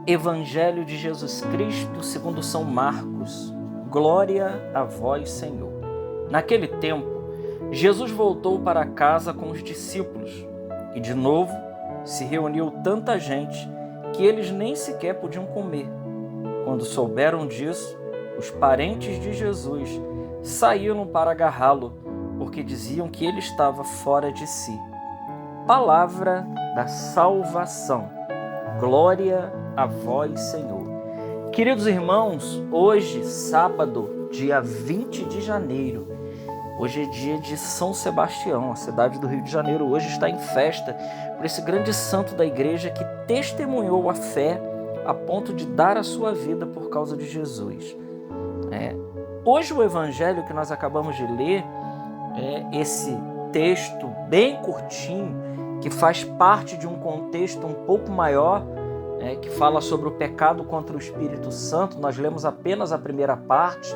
Evangelho de Jesus Cristo segundo São Marcos. Glória a vós, Senhor. Naquele tempo, Jesus voltou para casa com os discípulos e, de novo, se reuniu tanta gente que eles nem sequer podiam comer. Quando souberam disso, os parentes de Jesus saíram para agarrá-lo, porque diziam que ele estava fora de si. Palavra da salvação. Glória a vós, Senhor. Queridos irmãos, hoje, sábado, dia 20 de janeiro, hoje é dia de São Sebastião. A cidade do Rio de Janeiro hoje está em festa por esse grande santo da igreja que testemunhou a fé a ponto de dar a sua vida por causa de Jesus. Hoje o evangelho que nós acabamos de ler é esse texto bem curtinho que faz parte de um contexto um pouco maior, que fala sobre o pecado contra o Espírito Santo. Nós lemos apenas a primeira parte,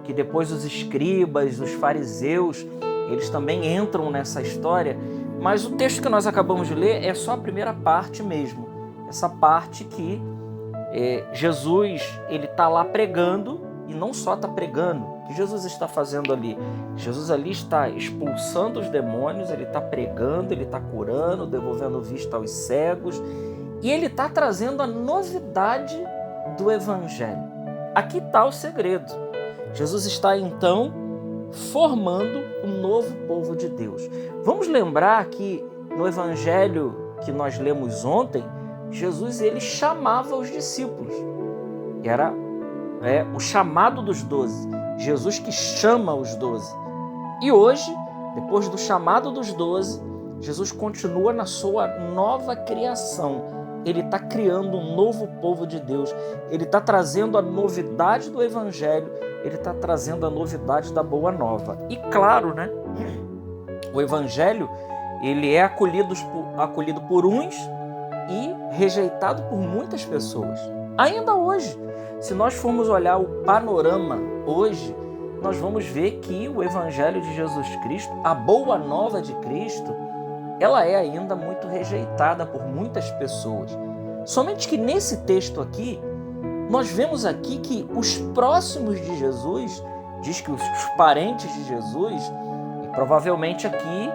que depois os escribas, os fariseus, eles também entram nessa história, mas o texto que nós acabamos de ler é só a primeira parte mesmo, essa parte que Jesus ele está lá pregando, e não só está pregando. O que Jesus está fazendo ali? Jesus ali está expulsando os demônios, ele está pregando, ele está curando, devolvendo vista aos cegos, e ele está trazendo a novidade do Evangelho. Aqui está o segredo. Jesus está, então, formando um novo povo de Deus. Vamos lembrar que no Evangelho que nós lemos ontem, Jesus ele chamava os discípulos. Era o chamado dos 12. Jesus que chama os 12. E hoje, depois do chamado dos 12, Jesus continua na sua nova criação. Ele está criando um novo povo de Deus. Ele está trazendo a novidade do Evangelho. Ele está trazendo a novidade da Boa Nova. E claro, o Evangelho ele é acolhido por uns e rejeitado por muitas pessoas. Ainda hoje, se nós formos olhar o panorama hoje, nós vamos ver que o Evangelho de Jesus Cristo, a Boa Nova de Cristo, ela é ainda muito rejeitada por muitas pessoas. Somente que nesse texto aqui, nós vemos aqui que os próximos de Jesus, diz que os parentes de Jesus, e provavelmente aqui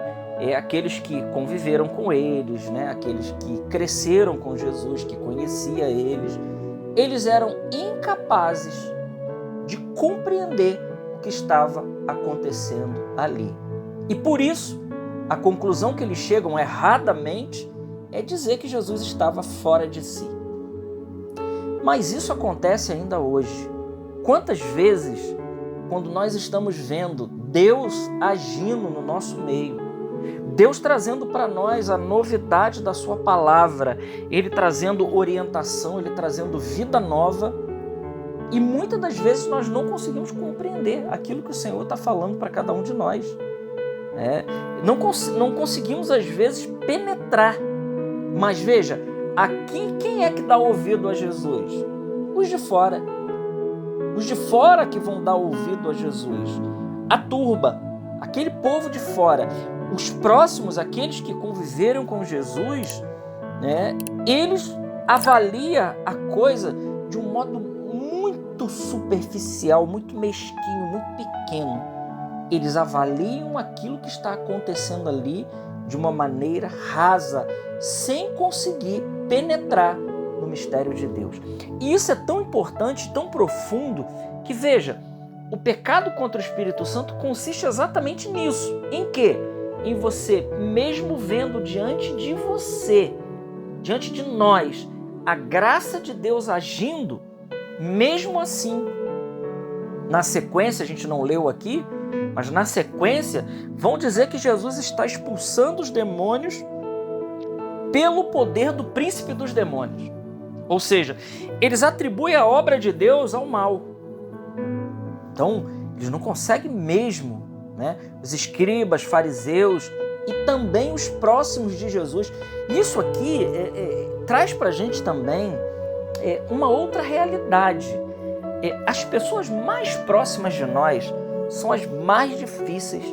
aqueles que conviveram com eles, aqueles que cresceram com Jesus, que conhecia eles eram incapazes de compreender o que estava acontecendo ali. E por isso, a conclusão que eles chegam erradamente é dizer que Jesus estava fora de si. Mas isso acontece ainda hoje. Quantas vezes, quando nós estamos vendo Deus agindo no nosso meio, Deus trazendo para nós a novidade da sua palavra, Ele trazendo orientação, Ele trazendo vida nova, e muitas das vezes nós não conseguimos compreender aquilo que o Senhor está falando para cada um de nós. Não conseguimos às vezes penetrar. Mas veja, aqui quem é que dá ouvido a Jesus? Os de fora. Os de fora que vão dar ouvido a Jesus. A turba, aquele povo de fora. Os próximos, aqueles que conviveram com Jesus, eles avaliam a coisa de um modo muito superficial, muito mesquinho, muito pequeno. Eles avaliam aquilo que está acontecendo ali de uma maneira rasa, sem conseguir penetrar no mistério de Deus. E isso é tão importante, tão profundo, que veja, o pecado contra o Espírito Santo consiste exatamente nisso. Em quê? Em você, mesmo vendo diante de você, diante de nós, a graça de Deus agindo, mesmo assim, na sequência, a gente não leu aqui, mas na sequência, vão dizer que Jesus está expulsando os demônios pelo poder do príncipe dos demônios. Ou seja, eles atribuem a obra de Deus ao mal. Então, eles não conseguem mesmo, os escribas, fariseus e também os próximos de Jesus. Isso aqui traz para a gente também uma outra realidade. As pessoas mais próximas de nós são as mais difíceis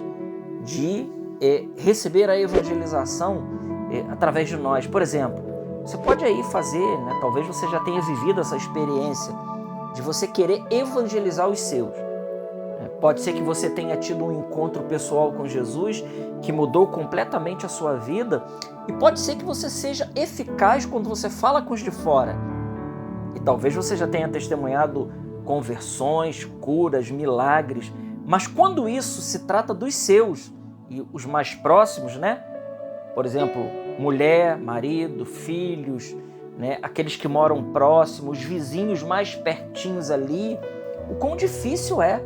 de receber a evangelização através de nós. Por exemplo, Você pode aí fazer, né? Talvez você já tenha vivido essa experiência de você querer evangelizar os seus. Pode ser que você tenha tido um encontro pessoal com Jesus que mudou completamente a sua vida, e pode ser que você seja eficaz quando você fala com os de fora. E talvez você já tenha testemunhado conversões, curas, milagres, mas quando isso se trata dos seus e os mais próximos, né? Por exemplo, mulher, marido, filhos, né? Aqueles que moram próximos, os vizinhos mais pertinhos ali, o quão difícil é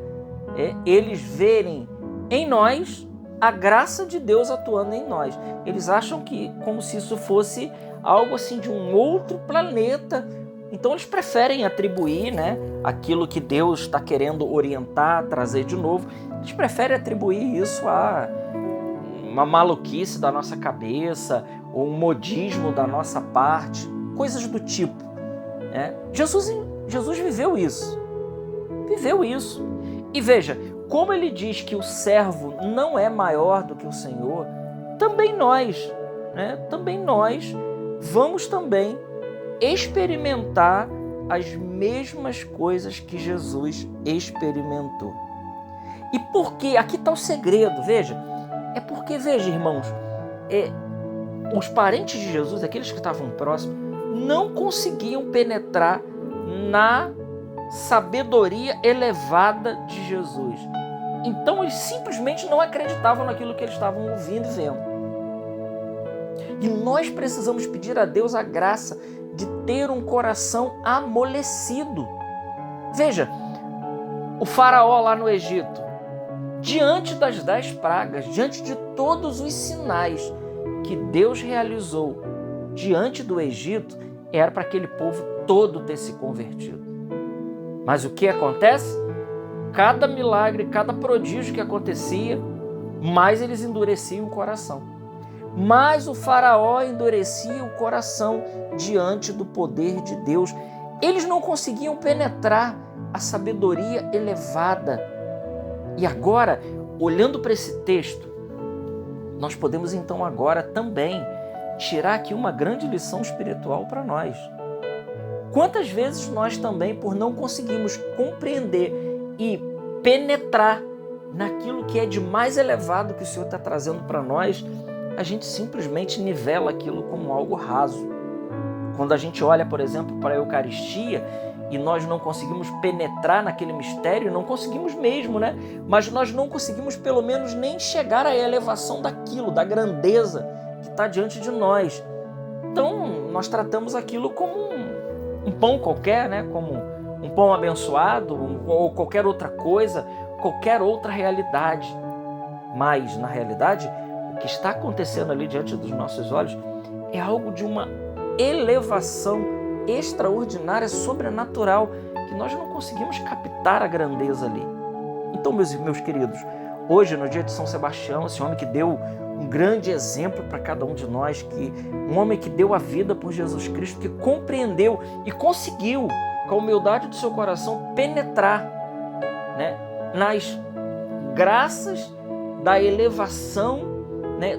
eles verem em nós a graça de Deus atuando em nós. Eles acham que como se isso fosse algo assim de um outro planeta. Então eles preferem atribuir, né, aquilo que Deus está querendo orientar, trazer de novo. Eles preferem atribuir isso a uma maluquice da nossa cabeça ou um modismo da nossa parte, coisas do tipo, né? Jesus viveu isso. E veja, como ele diz que o servo não é maior do que o Senhor, também nós, né? Também nós vamos também experimentar as mesmas coisas que Jesus experimentou. E por quê? Aqui está o segredo, veja. É porque, veja, irmãos, os parentes de Jesus, aqueles que estavam próximos, não conseguiam penetrar na sabedoria elevada de Jesus. Então eles simplesmente não acreditavam naquilo que eles estavam ouvindo e vendo. E nós precisamos pedir a Deus a graça de ter um coração amolecido. Veja, o faraó lá no Egito, diante das 10 pragas, diante de todos os sinais que Deus realizou diante do Egito, era para aquele povo todo ter se convertido. Mas o que acontece? Cada milagre, cada prodígio que acontecia, mais eles endureciam o coração. Mais o faraó endurecia o coração diante do poder de Deus. Eles não conseguiam penetrar a sabedoria elevada. E agora, olhando para esse texto, nós podemos então agora também tirar aqui uma grande lição espiritual para nós. Quantas vezes nós também, por não conseguirmos compreender e penetrar naquilo que é de mais elevado que o Senhor está trazendo para nós, a gente simplesmente nivela aquilo como algo raso. Quando a gente olha, por exemplo, para a Eucaristia e nós não conseguimos penetrar naquele mistério, não conseguimos mesmo, né? Mas nós não conseguimos pelo menos nem chegar à elevação daquilo, da grandeza que está diante de nós. Então, nós tratamos aquilo como um pão qualquer, né? Como um pão abençoado ou qualquer outra coisa, qualquer outra realidade. Mas, na realidade, o que está acontecendo ali diante dos nossos olhos é algo de uma elevação extraordinária, sobrenatural, que nós não conseguimos captar a grandeza ali. Então, meus queridos, hoje, no dia de São Sebastião, esse homem que deu um grande exemplo para cada um de nós, um homem que deu a vida por Jesus Cristo, que compreendeu e conseguiu, com a humildade do seu coração, penetrar, né, nas graças da elevação, né,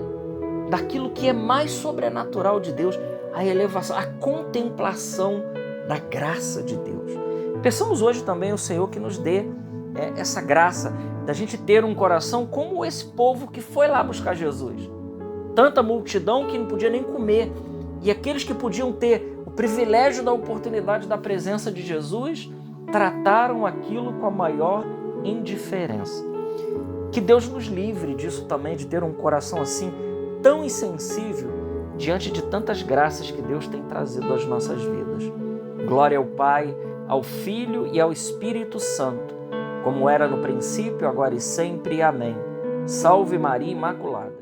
daquilo que é mais sobrenatural de Deus, a elevação, a contemplação da graça de Deus. Peçamos hoje também ao Senhor que nos dê essa graça da gente ter um coração como esse povo que foi lá buscar Jesus. Tanta multidão que não podia nem comer, e aqueles que podiam ter o privilégio da oportunidade da presença de Jesus trataram aquilo com a maior indiferença. Que Deus nos livre disso também, de ter um coração assim tão insensível diante de tantas graças que Deus tem trazido às nossas vidas. Glória ao Pai, ao Filho e ao Espírito Santo, como era no princípio, agora e sempre. Amém. Salve Maria Imaculada.